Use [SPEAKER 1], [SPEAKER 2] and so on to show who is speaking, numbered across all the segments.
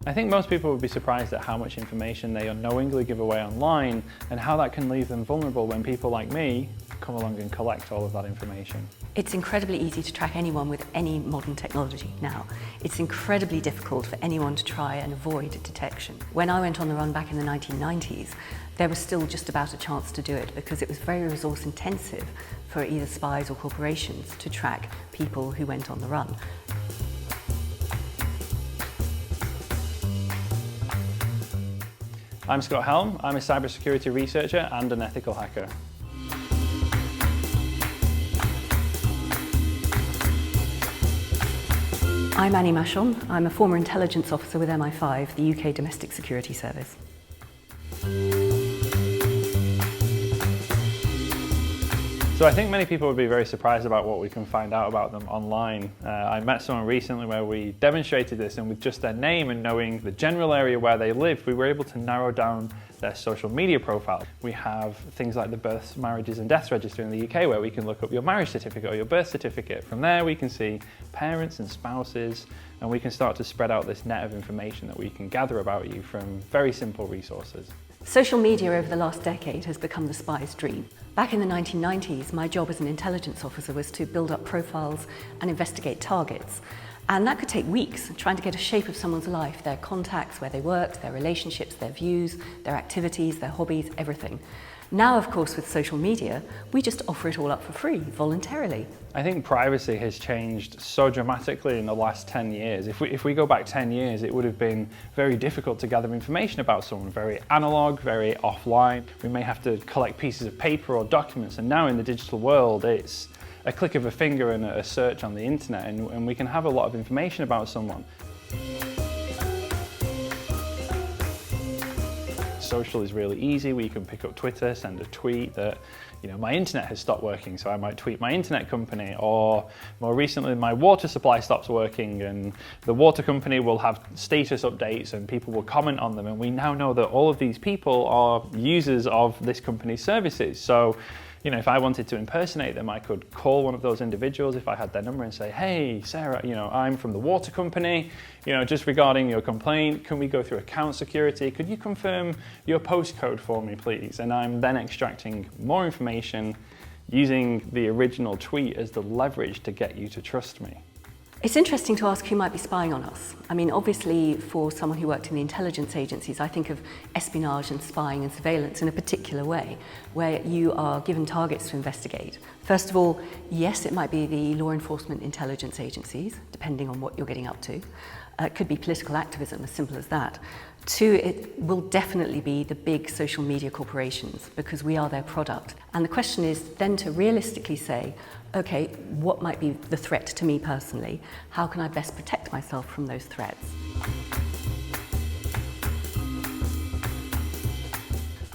[SPEAKER 1] I think most people would be surprised at how much information they unknowingly give away online and how that can leave them vulnerable when people like me come along and collect all of that information.
[SPEAKER 2] It's incredibly easy to track anyone with any modern technology now. It's incredibly difficult for anyone to try and avoid detection. When I went on the run back in the 1990s, there was still just about a chance to do it because it was very resource intensive for either spies or corporations to track people who went on the run.
[SPEAKER 1] I'm Scott Helm. I'm a cybersecurity researcher and an ethical hacker.
[SPEAKER 2] I'm Annie Mashon. I'm a former intelligence officer with MI5, the UK Domestic Security Service.
[SPEAKER 1] So I think many people would be very surprised about what we can find out about them online. I met someone recently where we demonstrated this, and with just their name and knowing the general area where they lived, we were able to narrow down their social media profile. We have things like the births, marriages and deaths register in the UK where we can look up your marriage certificate or your birth certificate. From there we can see parents and spouses, and we can start to spread out this net of information that we can gather about you from very simple resources.
[SPEAKER 2] Social media over the last decade has become the spy's dream. Back in the 1990s, my job as an intelligence officer was to build up profiles and investigate targets. And that could take weeks, trying to get a shape of someone's life, their contacts, where they worked, their relationships, their views, their activities, their hobbies, everything. Now, of course, with social media, we just offer it all up for free, voluntarily.
[SPEAKER 1] I think privacy has changed so dramatically in the last 10 years. If we go back 10 years, it would have been very difficult to gather information about someone, very analog, very offline. We may have to collect pieces of paper or documents, and now in the digital world, it's a click of a finger and a search on the internet, and we can have a lot of information about someone. Social is really easy. We can pick up Twitter, send a tweet that, my internet has stopped working, so I might tweet my internet company, or more recently my water supply stops working and the water company will have status updates and people will comment on them, and we now know that all of these people are users of this company's services. So if I wanted to impersonate them, I could call one of those individuals if I had their number and say, "Hey, Sarah, I'm from the water company, just regarding your complaint, can we go through account security? Could you confirm your postcode for me, please?" And I'm then extracting more information using the original tweet as the leverage to get you to trust me.
[SPEAKER 2] It's interesting to ask who might be spying on us. I mean, obviously, for someone who worked in the intelligence agencies, I think of espionage and spying and surveillance in a particular way, where you are given targets to investigate. First of all, yes, it might be the law enforcement intelligence agencies, depending on what you're getting up to. It could be political activism, as simple as that. Two, it will definitely be the big social media corporations because we are their product. And the question is then to realistically say, okay, what might be the threat to me personally? How can I best protect myself from those threats?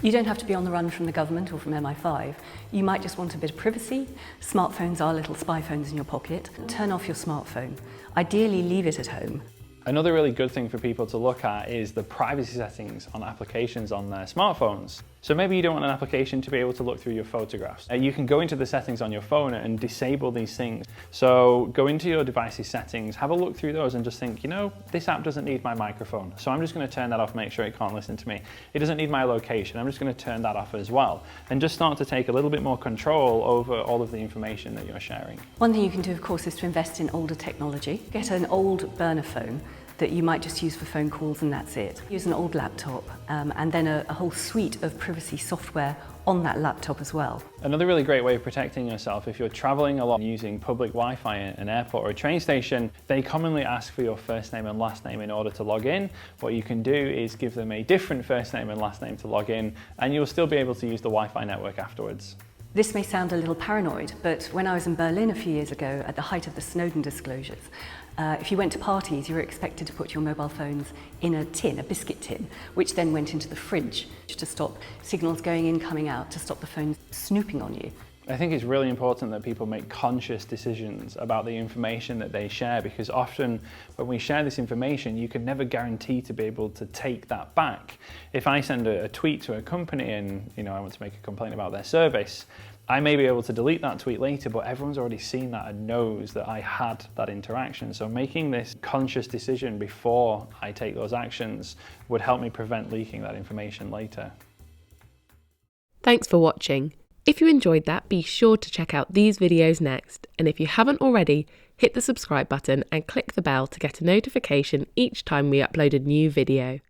[SPEAKER 2] You don't have to be on the run from the government or from MI5. You might just want a bit of privacy. Smartphones are little spy phones in your pocket. Turn off your smartphone. Ideally, leave it at home.
[SPEAKER 1] Another really good thing for people to look at is the privacy settings on applications on their smartphones. So maybe you don't want an application to be able to look through your photographs. You can go into the settings on your phone and disable these things. So go into your device's settings, have a look through those and just think, this app doesn't need my microphone. So I'm just going to turn that off, make sure it can't listen to me. It doesn't need my location. I'm just going to turn that off as well. And just start to take a little bit more control over all of the information that you're sharing.
[SPEAKER 2] One thing you can do, of course, is to invest in older technology. Get an old burner phone that you might just use for phone calls and that's it. Use an old laptop and then a whole suite of privacy software on that laptop as well.
[SPEAKER 1] Another really great way of protecting yourself, if you're traveling a lot using public Wi-Fi at an airport or a train station, they commonly ask for your first name and last name in order to log in. What you can do is give them a different first name and last name to log in, and you'll still be able to use the Wi-Fi network afterwards.
[SPEAKER 2] This may sound a little paranoid, but when I was in Berlin a few years ago at the height of the Snowden disclosures, if you went to parties, you were expected to put your mobile phones in a tin, a biscuit tin, which then went into the fridge to stop signals going in, coming out, to stop the phones snooping on you.
[SPEAKER 1] I think it's really important that people make conscious decisions about the information that they share, because often when we share this information, you can never guarantee to be able to take that back. If I send a tweet to a company and I want to make a complaint about their service, I may be able to delete that tweet later, but everyone's already seen that and knows that I had that interaction. So making this conscious decision before I take those actions would help me prevent leaking that information later.
[SPEAKER 3] Thanks for watching. If you enjoyed that, be sure to check out these videos next. And if you haven't already, hit the subscribe button and click the bell to get a notification each time we upload a new video.